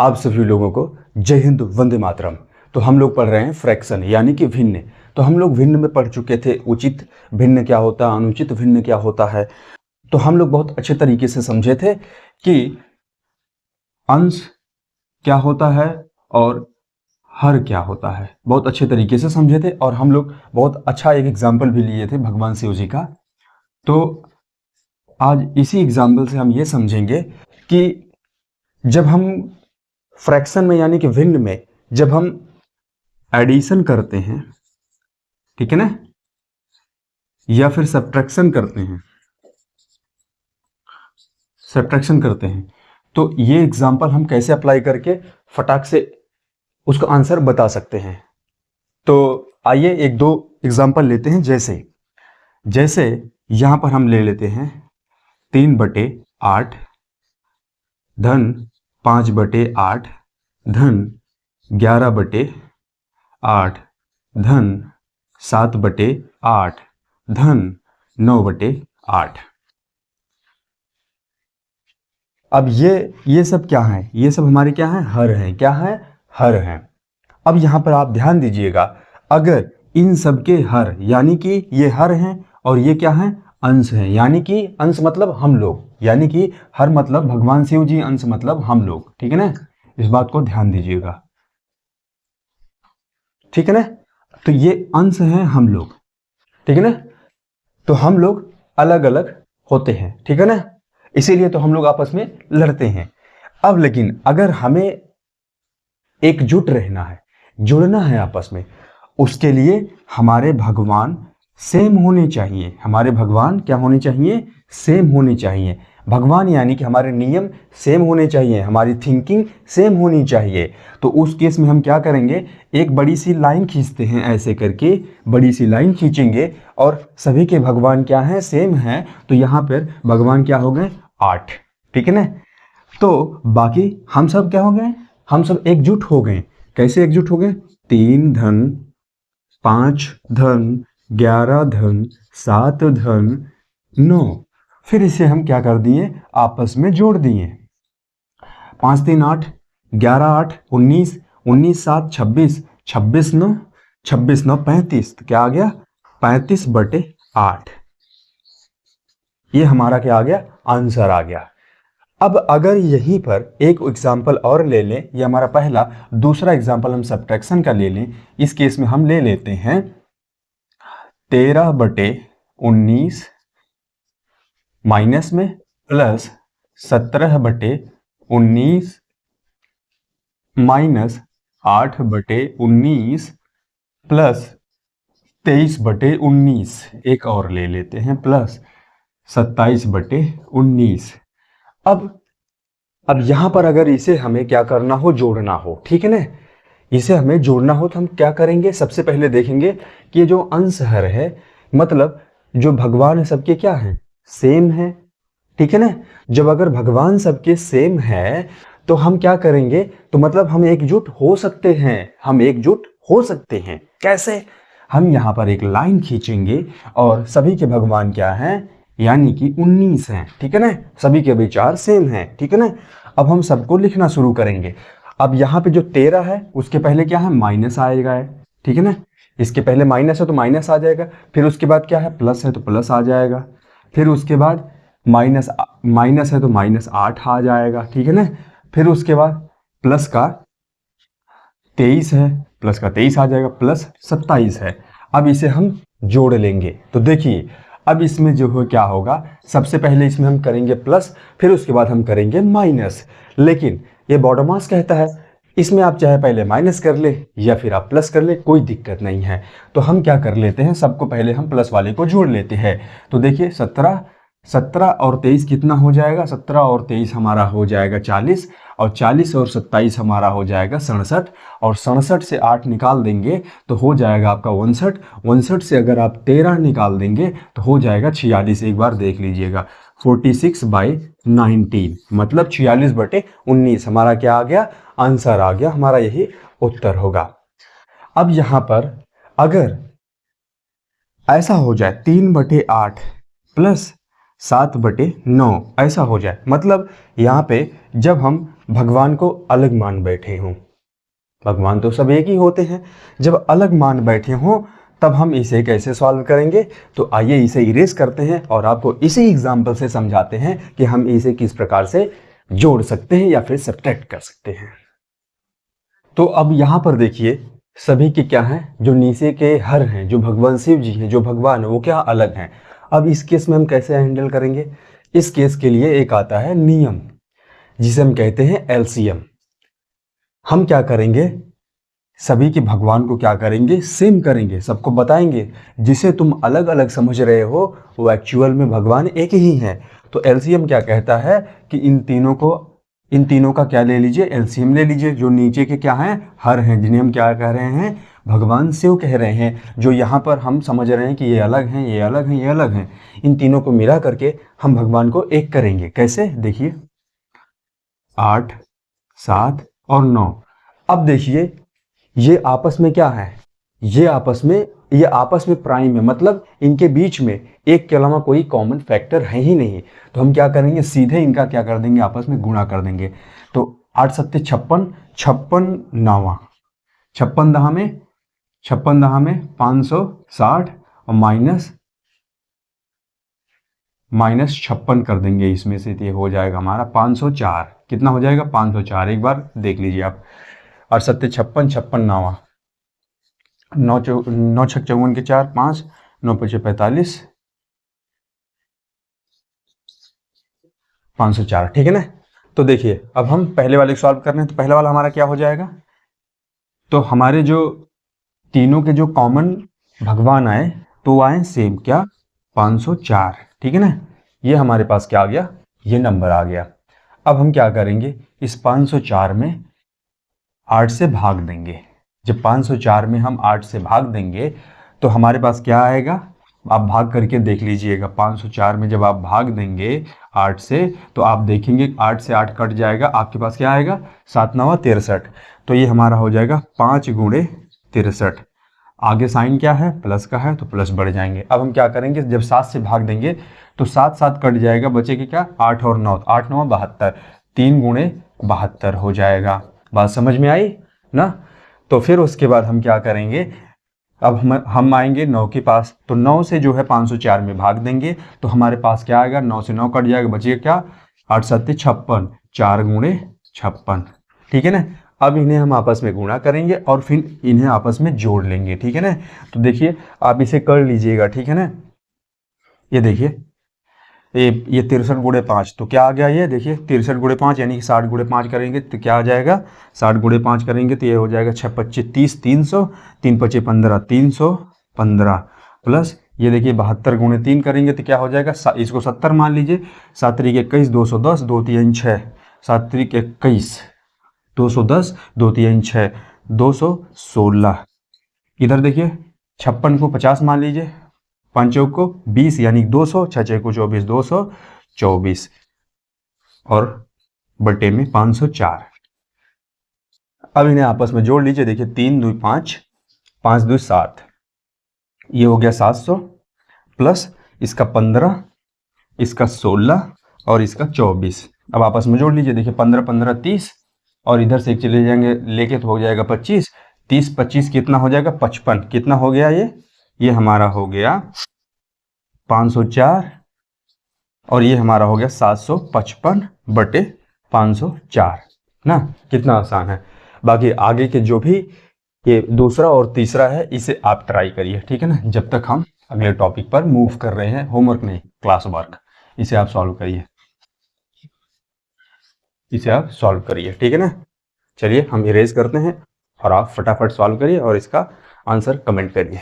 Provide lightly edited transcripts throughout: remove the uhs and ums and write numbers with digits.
आप सभी लोगों को जय हिंद, वंदे मातरम। तो हम लोग पढ़ रहे हैं फ्रैक्शन यानी कि भिन्न। तो हम लोग भिन्न में पढ़ चुके थे, उचित भिन्न क्या होता है, अनुचित भिन्न क्या होता है। तो हम लोग बहुत अच्छे तरीके से समझे थे कि अंश क्या होता है और हर क्या होता है, बहुत अच्छे तरीके से समझे थे। और हम लोग बहुत अच्छा एक एग्जाम्पल भी लिए थे भगवान शिव जी का। तो आज इसी एग्जाम्पल से हम ये समझेंगे कि जब हम फ्रैक्शन में यानी कि भिन्न में जब हम एडिशन करते हैं, ठीक है ना, या फिर सब्ट्रैक्शन करते हैं, तो ये एग्जाम्पल हम कैसे अप्लाई करके फटाक से उसका आंसर बता सकते हैं। तो आइए एक दो एग्जाम्पल लेते हैं। जैसे यहां पर हम ले लेते हैं 3/8 धन 5/8 धन 11/8 धन 7/8 धन 9/8। अब ये सब क्या है? ये सब हमारे क्या है? हर हैं। क्या है? हर हैं। अब यहां पर आप ध्यान दीजिएगा, अगर इन सब के हर यानी कि ये हर हैं और ये क्या है? अंश हैं। यानी कि अंश मतलब हम लोग, यानी कि हर मतलब भगवान शिव जी, अंश मतलब हम लोग। ठीक है ना, इस बात को ध्यान दीजिएगा। ठीक है ना, तो ये अंश हैं हम लोग। ठीक है ना, तो हम लोग अलग अलग होते हैं। ठीक है ना, इसीलिए तो हम लोग आपस में लड़ते हैं। अब लेकिन अगर हमें एकजुट रहना है, जुड़ना है आपस में, उसके लिए हमारे भगवान सेम होने चाहिए। हमारे भगवान क्या होने चाहिए? सेम होने चाहिए। भगवान यानी कि हमारे नियम सेम होने चाहिए, हमारी थिंकिंग सेम होनी चाहिए। तो उस केस में हम क्या करेंगे? एक बड़ी सी लाइन खींचते हैं, ऐसे करके बड़ी सी लाइन खींचेंगे और सभी के भगवान क्या हैं? सेम हैं। तो यहाँ पर भगवान क्या हो गए? 8। ठीक है ना, तो बाकी हम सब क्या हो गए? हम सब एकजुट हो गए। कैसे एकजुट हो गए? 3 धन 5 धन 11 धन 7 धन 9। फिर इसे हम क्या कर दिए? आपस में जोड़ दिए। 5 3 8, 11 8 19, 19 7 26, 26 9, 26 9 35। तो क्या आ गया? 35/8। ये हमारा क्या आ गया? आंसर आ गया। अब अगर यहीं पर एक एग्जाम्पल और ले लें, ये हमारा पहला, दूसरा एग्जाम्पल हम सब्ट्रैक्शन का ले लें। इस केस में हम ले लेते हैं 13/19 माइनस में प्लस 17/19 माइनस 8/19 प्लस 23/19। एक और ले लेते हैं प्लस 27/19। अब यहां पर अगर इसे हमें क्या करना हो? जोड़ना हो। ठीक है ना, इसे हमें जोड़ना हो तो हम क्या करेंगे? सबसे पहले देखेंगे कि ये जो अंश हर है, मतलब जो भगवान है सबके क्या है? सेम है। ठीक है ना, जब अगर भगवान सबके सेम है तो हम क्या करेंगे? तो मतलब हम एकजुट हो सकते हैं। हम एकजुट हो सकते हैं। कैसे? हम यहां पर एक लाइन खींचेंगे और सभी के भगवान क्या हैं? यानी कि 19 हैं। ठीक है ना, सभी के विचार सेम हैं। ठीक है ना, अब हम सबको लिखना शुरू करेंगे। अब यहाँ पे जो 13 है उसके पहले क्या है? माइनस आएगा है। ठीक है ना, इसके पहले माइनस है तो माइनस आ जाएगा। फिर उसके बाद क्या है? प्लस है तो प्लस आ जाएगा। फिर उसके बाद माइनस है तो -8 आ जाएगा। ठीक है ना, फिर उसके बाद प्लस का 23 है, प्लस का 23 आ जाएगा, प्लस 27 है। अब इसे हम जोड़ लेंगे तो देखिए, अब इसमें जो है क्या होगा? सबसे पहले इसमें हम करेंगे प्लस, फिर उसके बाद हम करेंगे माइनस। लेकिन ये बॉडोमास कहता है इसमें आप चाहे पहले माइनस कर ले या फिर आप प्लस कर ले, कोई दिक्कत नहीं है। तो हम क्या कर लेते हैं? सबको पहले हम प्लस वाले को जोड़ लेते हैं। तो देखिए 17 और 23 कितना हो जाएगा? 17 और 23 हमारा हो जाएगा 40, और 40 और 27 हमारा हो जाएगा 67, और 67 से 8 निकाल देंगे तो हो जाएगा आपका 59। 59 से अगर आप 13 निकाल देंगे तो हो जाएगा 46। एक बार देख लीजिएगा, 46/19 मतलब 46/19 हमारा क्या आ गया? आंसर आ गया। हमारा यही उत्तर होगा। अब यहां पर अगर ऐसा हो जाए 3/8 प्लस 7/9 ऐसा हो जाए, मतलब यहाँ पे जब हम भगवान को अलग मान बैठे हों, भगवान तो सब एक ही होते हैं, जब अलग मान बैठे हों तब हम इसे कैसे सॉल्व करेंगे। तो आइए इसे इरेज करते हैं और आपको इसी एग्जाम्पल से समझाते हैं कि हम इसे किस प्रकार से जोड़ सकते हैं या फिर सब्ट्रैक्ट कर सकते हैं। तो अब यहाँ पर देखिए सभी के क्या हैं, जो नीचे के हर हैं, जो भगवान शिव जी हैं, जो भगवान है वो क्या अलग हैं। अब इस केस में हम कैसे हैंडल करेंगे, इस केस के लिए एक आता है नियम जिसे हम कहते हैं एलसीएम। हम क्या करेंगे, सभी के भगवान को क्या करेंगे, सेम करेंगे, सबको बताएंगे जिसे तुम अलग अलग समझ रहे हो वो एक्चुअल में भगवान एक ही है। तो एलसीएम क्या कहता है कि इन तीनों का क्या ले लीजिए, एलसीएम ले लीजिए। जो नीचे के क्या हैं, हर हैं, जिन्हें हम क्या कह रहे हैं, भगवान शिव कह रहे हैं। जो यहाँ पर हम समझ रहे हैं कि ये अलग हैं, ये अलग हैं, ये अलग हैं, इन तीनों को मिला करके हम भगवान को एक करेंगे। कैसे, देखिए 8, 7 और 9। अब देखिए ये आपस में क्या है, ये आपस में प्राइम है, मतलब इनके बीच में एक के अलावा कोई कॉमन फैक्टर है ही नहीं। तो हम क्या करेंगे, सीधे इनका क्या कर देंगे, आपस में गुणा कर देंगे। तो 8 सत्ते 56, 56 9वां, 56 दहा में 560 और माइनस 56 कर देंगे इसमें से, तो ये हो जाएगा हमारा 504। कितना हो जाएगा, 504। एक बार देख लीजिए आप, 8 सत्ते 56, 56 9वां, 9 छक 54 के 4, 5, 9 पचे 45, 504। ठीक है ना। तो देखिए अब हम पहले वाले सॉल्व कर रहे हैं, तो पहला वाला हमारा क्या हो जाएगा, तो हमारे जो तीनों के जो कॉमन भगवान आए तो आए सेम, क्या 504। ठीक है ना, ये हमारे पास क्या आ गया, ये नंबर आ गया। अब हम क्या करेंगे, इस 504 में 8 से भाग देंगे। जब 504 में हम 8 से भाग देंगे तो हमारे पास क्या आएगा, आप भाग करके देख लीजिएगा। 504 में जब आप भाग देंगे 8 से तो आप देखेंगे 8 से 8 कट जाएगा, आपके पास क्या आएगा, 7 9 63। तो ये हमारा हो जाएगा 5 गुणे 63। आगे साइन क्या है, प्लस का है, तो प्लस बढ़ जाएंगे। अब हम क्या करेंगे, जब 7 से भाग देंगे तो 7 7 कट जाएगा, बचेगा क्या, 8 और 9, 8 9 72, 3 गुणे 72 हो जाएगा। बात समझ में आई ना। तो फिर उसके बाद हम क्या करेंगे, अब हम आएंगे 9 के पास, तो 9 से जो है 504 में भाग देंगे तो हमारे पास क्या आएगा, 9 से 9 कट जाएगा, बचेगा क्या, 8 7 56, 4 गुणे 56। ठीक है ना। अब इन्हें हम आपस में गुणा करेंगे और फिर इन्हें आपस में जोड़ लेंगे। ठीक है ना। तो देखिए आप इसे कर लीजिएगा। ठीक है ना। ये देखिए ये 63 गुणे 5, तो क्या आ गया, ये देखिए 63 गुणे 5 यानी कि 60 गुणे 5 करेंगे तो क्या आ जाएगा, 60 गुणे 5 करेंगे तो ये हो जाएगा 6 25 30, 300, 3 पचे 15, 315 प्लस ये देखिए 72 गुणे 3 करेंगे तो क्या हो जाएगा, इसको 70 मान लीजिए, 7 तरीक 21, 210, 2 3 6, 7 तरीक 21, 210, 2 3 6, 216। इधर देखिए 56 को 50 मान लीजिए, 5 चौक को 20 यानी 200, 6 छः को 24, 224 और बटे में 504। अब इन्हें आपस में जोड़ लीजिए, देखिए 3 2 5, 5 2 7, ये हो गया 700 प्लस इसका 15, इसका 16 और इसका 24। अब आपस में जोड़ लीजिए, देखिए 15 15 30 और इधर से एक चले जाएंगे लेके तो हो जाएगा 25, 30 25 कितना हो जाएगा 55। कितना हो गया, ये हमारा हो गया 504 और ये हमारा हो गया 755 बटे 504 ना। कितना आसान है। बाकी आगे के जो भी ये दूसरा और तीसरा है इसे आप ट्राई करिए। ठीक है ना, जब तक हम अगले टॉपिक पर मूव कर रहे हैं, होमवर्क नहीं क्लास वर्क, इसे आप सॉल्व करिए, इसे आप सॉल्व करिए। ठीक है ना। चलिए हम इरेज करते हैं और आप फटाफट सॉल्व करिए और इसका आंसर कमेंट करिए।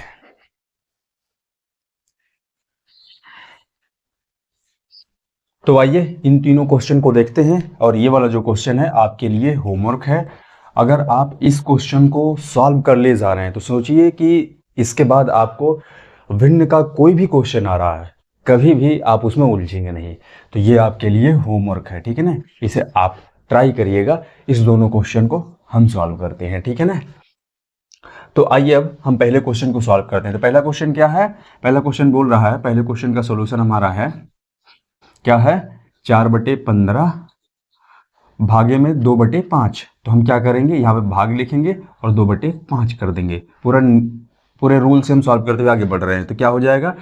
तो आइए इन तीनों क्वेश्चन को देखते हैं और ये वाला जो क्वेश्चन है आपके लिए होमवर्क है। अगर आप इस क्वेश्चन को सॉल्व कर ले जा रहे हैं तो सोचिए कि इसके बाद आपको भिन्न का कोई भी क्वेश्चन आ रहा है, कभी भी आप उसमें उलझेंगे नहीं। तो ये आपके लिए होमवर्क है। ठीक है ना, इसे आप ट्राई करिएगा। इस दोनों क्वेश्चन को हम सॉल्व करते हैं। ठीक है ना। तो आइए अब हम पहले क्वेश्चन को सॉल्व करते हैं। तो पहला क्वेश्चन क्या है, पहला क्वेश्चन बोल रहा है, पहले क्वेश्चन का सोल्यूशन हमारा है क्या है, 4/15 भागे में 2/5, तो हम क्या करेंगे यहाँ पे भाग लिखेंगे और 2/5 कर देंगे। पूरे रूल से हम सॉल्व करते हुए आगे बढ़ रहे हैं। तो क्या हो जाएगा,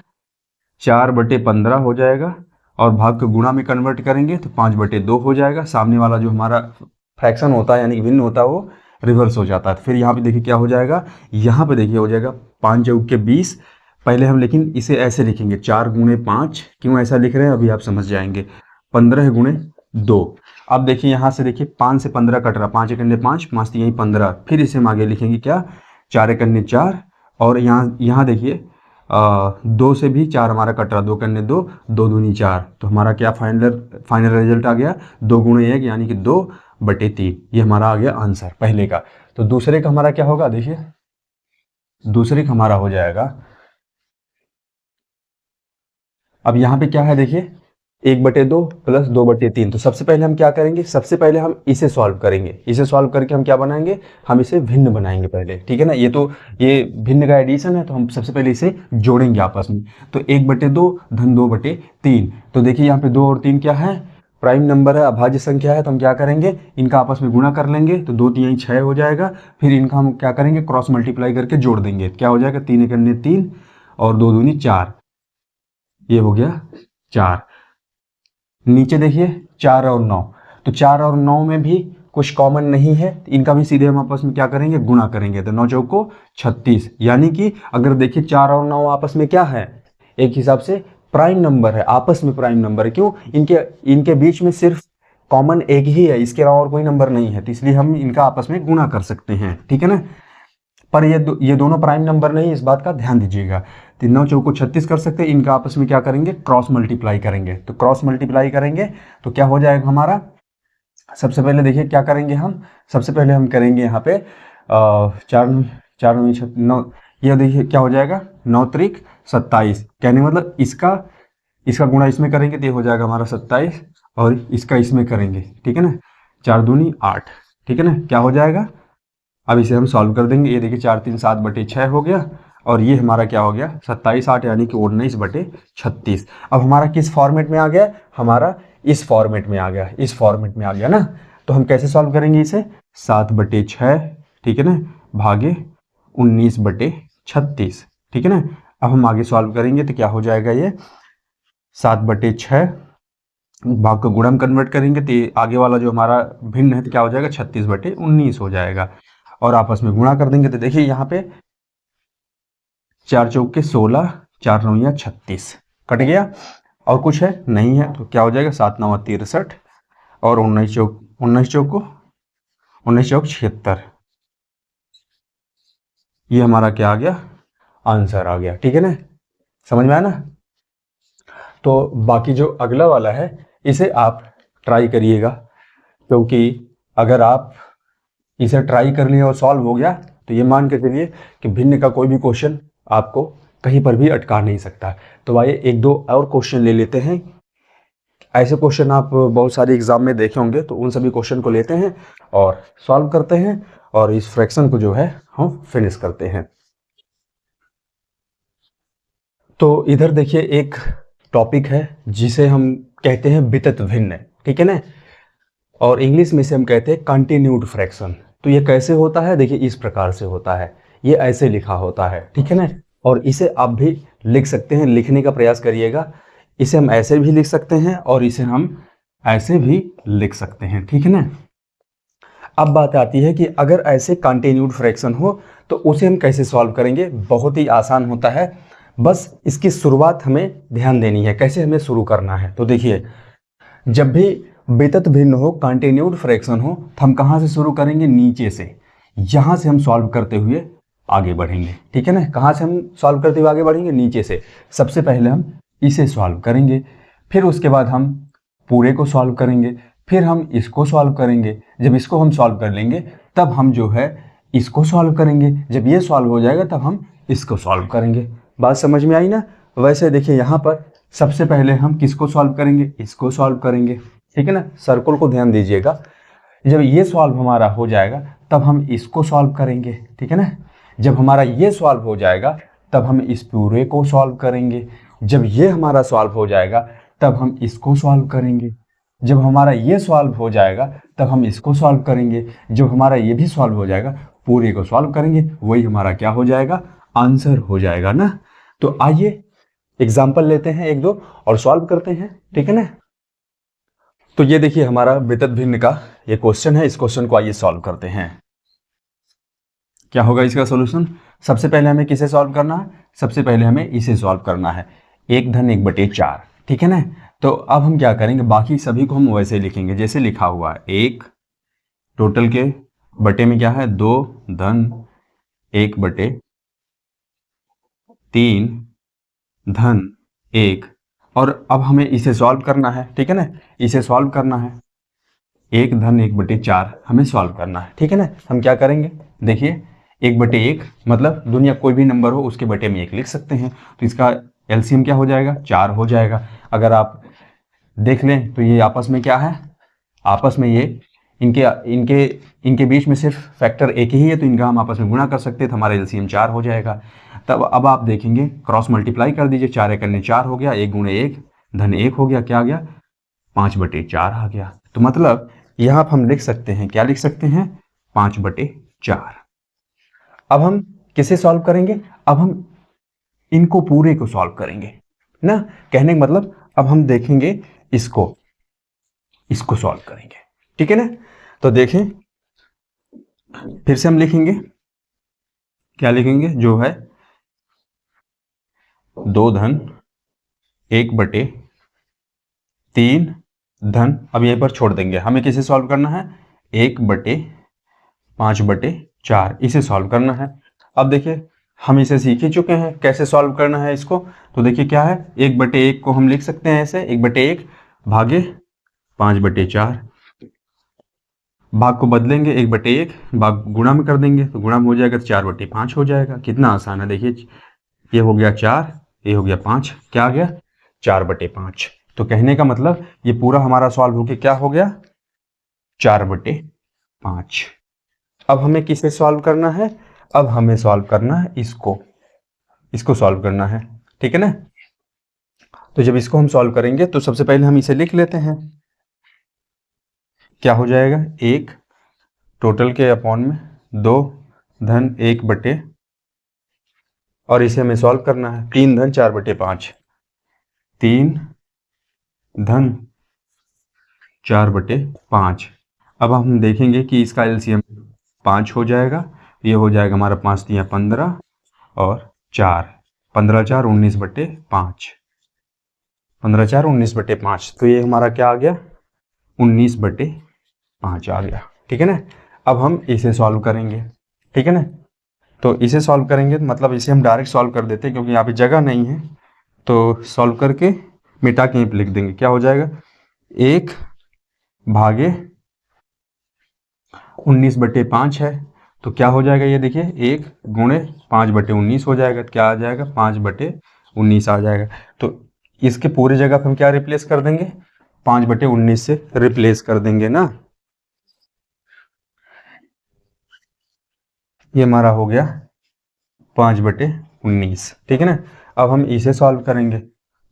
4/15 हो जाएगा और भाग को गुणा में कन्वर्ट करेंगे तो 5/2 हो जाएगा। सामने वाला जो हमारा फ्रैक्शन होता है यानी कि भिन्न होता है वो रिवर्स हो जाता है। फिर यहाँ पे देखिए क्या हो जाएगा, यहाँ पे देखिए हो जाएगा 5 चौक के 20। पहले हम लेकिन इसे ऐसे लिखेंगे 4 गुणे 5, क्यों ऐसा लिख रहे हैं अभी आप समझ जाएंगे। 15 गुणे 2। अब देखिए यहाँ से देखिए 5 से 15 कट रहा, 5 एकन्ने 5, 5 यही 15। फिर इसे हम आगे लिखेंगे क्या, 4 एकन्ने 4 और यहाँ देखिए 2 से भी 4 हमारा कट रहा, 2 कन्ने 2, 2 दूनी 4। तो हमारा क्या फाइनल रिजल्ट आ गया, 2 गुणे 1 यानी कि 2/3। ये हमारा आ गया आंसर पहले का। तो दूसरे का हमारा क्या होगा, देखिए दूसरे का हमारा हो जाएगा, अब यहाँ पे क्या है देखिए 1/2 प्लस 2/3। तो सबसे पहले हम क्या करेंगे, सबसे पहले हम इसे सॉल्व करेंगे। इसे सॉल्व करके हम क्या बनाएंगे, हम इसे भिन्न बनाएंगे पहले, ठीक है ना। ये भिन्न का एडिशन है तो हम सबसे पहले इसे जोड़ेंगे आपस में। तो 1/2 धन 2/3। तो देखिए यहाँ पे 2 और 3 क्या है, प्राइम नंबर है, अभाज्य संख्या है। तो हम क्या करेंगे, इनका आपस में गुणा कर लेंगे तो 2 3 6 हो जाएगा। फिर इनका हम क्या करेंगे, क्रॉस मल्टीप्लाई करके जोड़ देंगे। क्या हो जाएगा, 3 एकन्ने 3 और 2 दूनी 4, ये हो गया 4। नीचे देखिए 4 और 9, तो 4 और 9 में भी कुछ कॉमन नहीं है, इनका भी सीधे हम आपस में क्या करेंगे, गुणा करेंगे। तो 9 चौको 36, यानी कि अगर देखिए 4 और 9 आपस में क्या है, एक हिसाब से प्राइम नंबर है, आपस में प्राइम नंबर है। क्यों, इनके बीच में सिर्फ कॉमन एक ही है, इसके अलावा और कोई नंबर नहीं है, तो इसलिए हम इनका आपस में गुणा कर सकते हैं, ठीक है ना। पर ये दोनों प्राइम नंबर नहीं, इस बात का ध्यान दीजिएगा। तो 9 चौको 36 कर सकते हैं, इनका आपस में क्या करेंगे, क्रॉस मल्टीप्लाई करेंगे। तो क्रॉस मल्टीप्लाई करेंगे तो क्या हो जाएगा हमारा, सबसे पहले देखिए क्या करेंगे हम, सबसे पहले हम करेंगे यहाँ पे 4 4 9, ये देखिए क्या हो जाएगा 9 त्रिक 27। कहने मतलब इसका गुणा इसमें करेंगे तो ये हो जाएगा हमारा 27 और इसका इसमें करेंगे, ठीक है ना, 4 दूनी 8, ठीक है ना। क्या हो जाएगा, अब इसे हम सॉल्व कर देंगे। ये देखिए 4 3 7/6 हो गया और ये हमारा क्या हो गया 27 8 यानी कि 19/36। अब हमारा किस फॉर्मेट में आ गया, हमारा इस फॉर्मेट में आ गया, इस फॉर्मेट में आ गया ना। तो हम कैसे सॉल्व करेंगे इसे, 7/6, ठीक है ना, भागे 19/36, ठीक है ना। अब हम आगे सॉल्व करेंगे तो क्या हो जाएगा, ये 7/6 भाग को गुणा में कन्वर्ट करेंगे तो आगे वाला जो हमारा भिन्न है तो क्या हो जाएगा 36/19 हो जाएगा और आपस में गुणा कर देंगे। तो देखिए यहाँ पे 4 चौके 16, 4 9 36 कट गया और कुछ है नहीं है, तो क्या हो जाएगा 7 9 63 और 19 चौक 76, ये हमारा क्या आ गया, आंसर आ गया, ठीक है ना, समझ में आया ना। तो बाकी जो अगला वाला है इसे आप ट्राई करिएगा, क्योंकि अगर आप इसे ट्राई कर लिए और सॉल्व हो गया तो ये मान के चलिए कि भिन्न का कोई भी क्वेश्चन आपको कहीं पर भी अटका नहीं सकता। तो आइए एक दो और क्वेश्चन ले लेते हैं। ऐसे क्वेश्चन आप बहुत सारे एग्जाम में देखे होंगे, तो उन सभी क्वेश्चन को लेते हैं और सॉल्व करते हैं और इस फ्रैक्शन को जो है हम फिनिश करते हैं। तो इधर देखिए एक टॉपिक है जिसे हम कहते हैं वितत भिन्न, ठीक है ना, और इंग्लिश में से हम कहते हैं कंटिन्यूड फ्रैक्शन। तो ये कैसे होता है, देखिए इस प्रकार से होता है, ये ऐसे लिखा होता है, ठीक है ना। और इसे आप भी लिख सकते हैं, लिखने का प्रयास करिएगा। इसे हम ऐसे भी लिख सकते हैं और इसे हम ऐसे भी लिख सकते हैं, ठीक है ना। अब बात आती है कि अगर ऐसे कंटिन्यूड फ्रैक्शन हो तो उसे हम कैसे सॉल्व करेंगे। बहुत ही आसान होता है, बस इसकी शुरुआत हमें ध्यान देनी है, कैसे हमें शुरू करना है। तो देखिए जब भी वितत भिन्न हो, कंटिन्यूड फ्रैक्शन हो, तो हम कहाँ से शुरू करेंगे, नीचे से। यहाँ से हम सॉल्व करते हुए आगे बढ़ेंगे, ठीक है ना। कहाँ से हम सॉल्व करते हुए आगे बढ़ेंगे, नीचे से। सबसे पहले हम इसे सॉल्व करेंगे, फिर उसके बाद हम पूरे को सॉल्व करेंगे, फिर हम इसको सॉल्व करेंगे। जब इसको हम सॉल्व कर लेंगे तब हम जो है इसको सॉल्व करेंगे। जब ये सॉल्व हो जाएगा तब हम इसको सॉल्व करेंगे। बात समझ में आई ना। वैसे देखिए यहाँ पर सबसे पहले हम किसको सॉल्व करेंगे, इसको सॉल्व करेंगे, ठीक है ना। सर्कल को ध्यान दीजिएगा, जब ये सॉल्व हमारा हो जाएगा तब हम इसको सॉल्व करेंगे, ठीक है ना। जब हमारा ये सॉल्व हो जाएगा तब हम इस पूरे को सॉल्व करेंगे। जब ये हमारा सॉल्व हो जाएगा तब हम इसको सॉल्व करेंगे। जब हमारा ये सॉल्व हो जाएगा तब हम इसको सॉल्व करेंगे, जब हमारा ये भी सॉल्व हो जाएगा पूरे को सॉल्व करेंगे, वही हमारा क्या हो जाएगा, आंसर हो जाएगा ना। तो आइए एग्जाम्पल लेते हैं एक दो और सॉल्व करते हैं, ठीक है ना। तो ये देखिए हमारा वितत भिन्न का ये क्वेश्चन है, इस क्वेश्चन को आइए सॉल्व करते हैं। क्या होगा इसका सॉल्यूशन, सबसे पहले हमें किसे सॉल्व करना है, सबसे पहले हमें इसे सॉल्व करना है, 1/1/4, ठीक है ना। तो अब हम क्या करेंगे, बाकी सभी को हम वैसे लिखेंगे जैसे लिखा हुआ है, 1 टोटल के बटे में क्या है 2 धन 1/3 धन 1, और अब हमें इसे सॉल्व करना है, ठीक है ना, इसे सॉल्व करना है, 1 धन 1/4 हमें सॉल्व करना है, ठीक है ना। हम क्या करेंगे, देखिए 1/1 मतलब दुनिया कोई भी नंबर हो उसके बटे में 1 लिख सकते हैं, तो इसका एलसीएम क्या हो जाएगा, 4 हो जाएगा। अगर आप देख लें तो ये आपस में क्या है, आपस में ये इनके इनके इनके बीच में सिर्फ फैक्टर एक ही है, तो इनका हम आपस में गुणा कर सकते हैं, तो हमारा एलसीएम 4 हो जाएगा। तब अब आप देखेंगे क्रॉस मल्टीप्लाई कर दीजिए, 4 × 4 हो गया, 1 × 1 धन 1 हो गया, क्या आ गया 5/4 आ गया। तो मतलब यहाँ आप हम लिख सकते हैं, क्या लिख सकते हैं 5/4। अब हम किसे सॉल्व करेंगे, अब हम इनको पूरे को सॉल्व करेंगे ना, कहने का मतलब अब हम देखेंगे इसको सॉल्व करेंगे, ठीक है ना। तो देखें फिर से हम लिखेंगे, क्या लिखेंगे, जो है 2 धन 1/3 धन, अब यहीं पर छोड़ देंगे, हमें किसे सॉल्व करना है 1/5/4, इसे सॉल्व करना है। अब देखिए हम इसे सीख ही चुके हैं कैसे सॉल्व करना है इसको, तो देखिए क्या है 1/1 को हम लिख सकते हैं ऐसे, 1/1 भागे 5/4, भाग को बदलेंगे 1/1 भाग गुणा में कर देंगे, तो गुणा में हो जाएगा तो 4/5 हो जाएगा। कितना आसान है, देखिए ये हो गया 4, ये हो गया 5, क्या आ गया 4/5। तो कहने का मतलब ये पूरा हमारा सॉल्व होके क्या हो गया 4/5। अब हमें किसे सॉल्व करना है, अब हमें सॉल्व करना है इसको सॉल्व करना है, ठीक है ना। तो जब इसको हम सॉल्व करेंगे तो सबसे पहले हम इसे लिख लेते हैं, क्या हो जाएगा 1 टोटल के अपॉन में 2 धन 1 और इसे हमें सॉल्व करना है 3 धन 4/5, 3 धन 4/5। अब हम देखेंगे कि इसका एलसीएम 5 हो जाएगा, ये हो जाएगा हमारा 5 × 15 और 4, 15 × 4 19/5, 15 × 4 19/5, तो ये हमारा क्या आ गया 19/5 आ गया, ठीक है ना। अब हम इसे सॉल्व करेंगे, ठीक है ना। तो इसे सॉल्व करेंगे मतलब इसे हम डायरेक्ट सॉल्व कर देते हैं क्योंकि यहाँ पे जगह नहीं है, तो सॉल्व करके मिटा के यहीं पे लिख देंगे, क्या हो जाएगा 1 भागे 19/5 है, तो क्या हो जाएगा ये देखिए 1 गुणे 5/19 हो जाएगा, क्या आ जाएगा 5/19 आ जाएगा। तो इसके पूरे जगह पे हम क्या रिप्लेस कर देंगे 5/19 से रिप्लेस कर देंगे ना, ये हमारा हो गया 5/19, ठीक है ना। अब हम इसे सॉल्व करेंगे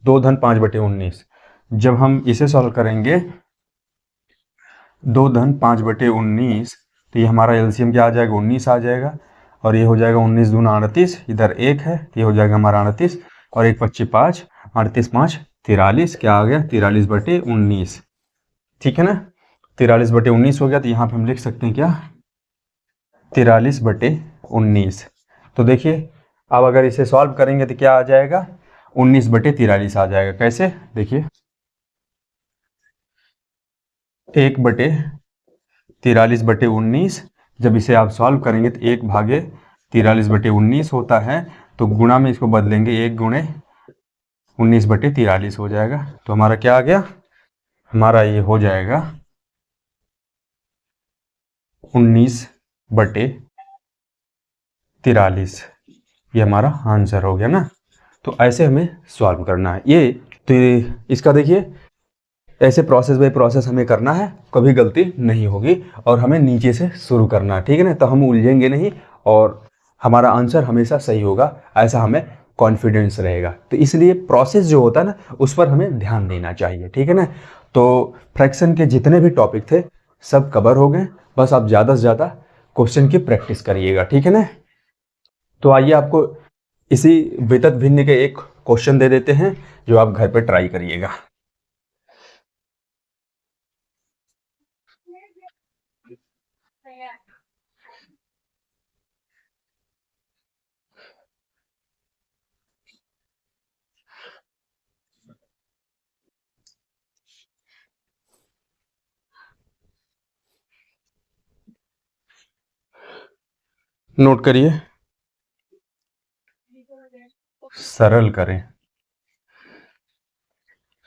2 धन 5/19, जब हम इसे सॉल्व करेंगे 2 धन 5/19 तो ये हमारा एलसीएम क्या आ जाएगा 19 आ जाएगा, और ये हो जाएगा 19 दूना 38, इधर 1 है ये हो जाएगा हमारा 38, और 1 × 5 = 38, 5 43, क्या आ गया 43/19, ठीक है ना। 43/19 हो गया, तो यहाँ पे हम लिख सकते हैं क्या 43/19। तो देखिए अब अगर इसे सॉल्व करेंगे तो क्या आ जाएगा 19/43 आ जाएगा, कैसे देखिए 1/43/19, जब इसे आप सॉल्व करेंगे तो 1 भागे 43/19 होता है, तो गुणा में इसको बदलेंगे 1 गुणे 19/43 हो जाएगा, तो हमारा क्या आ गया, हमारा ये हो जाएगा 19/43, ये हमारा आंसर हो गया ना। तो ऐसे हमें सॉल्व करना है ये, तो इसका देखिए ऐसे प्रोसेस बाय प्रोसेस हमें करना है, कभी गलती नहीं होगी, और हमें नीचे से शुरू करना है, ठीक है ना, तो हम उलझेंगे नहीं और हमारा आंसर हमेशा सही होगा, ऐसा हमें कॉन्फिडेंस रहेगा। तो इसलिए प्रोसेस जो होता है ना उस पर हमें ध्यान देना चाहिए, ठीक है ना। तो फ्रैक्शन के जितने भी टॉपिक थे सब कवर हो गए, बस आप ज़्यादा से ज़्यादा क्वेश्चन की प्रैक्टिस करिएगा, ठीक है ना। तो आइए आपको इसी वितत भिन्न के एक क्वेश्चन दे देते हैं जो आप घर पे ट्राई करिएगा। नोट करिए, सरल करें,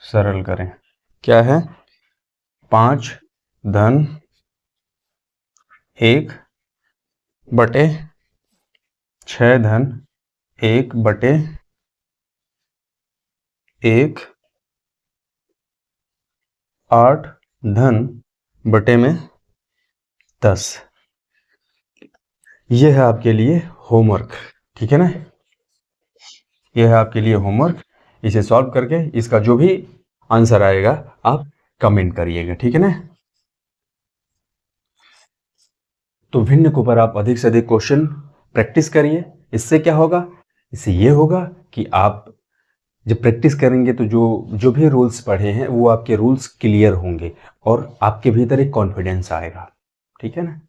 सरल करें। क्या है? 5 धन 1 बटे 6 धन 1 बटे 1 8 धन बटे में 10। ये है आपके लिए होमवर्क, ठीक है ना। ये है आपके लिए होमवर्क। इसे सॉल्व करके इसका जो भी आंसर आएगा आप कमेंट करिएगा, ठीक है ना। तो भिन्न के ऊपर आप अधिक से अधिक क्वेश्चन प्रैक्टिस करिए। इससे क्या होगा? इससे ये होगा कि आप जब प्रैक्टिस करेंगे तो जो जो भी रूल्स पढ़े हैं वो आपके रूल्स क्लियर होंगे और आपके भीतर एक कॉन्फिडेंस आएगा, ठीक है ना।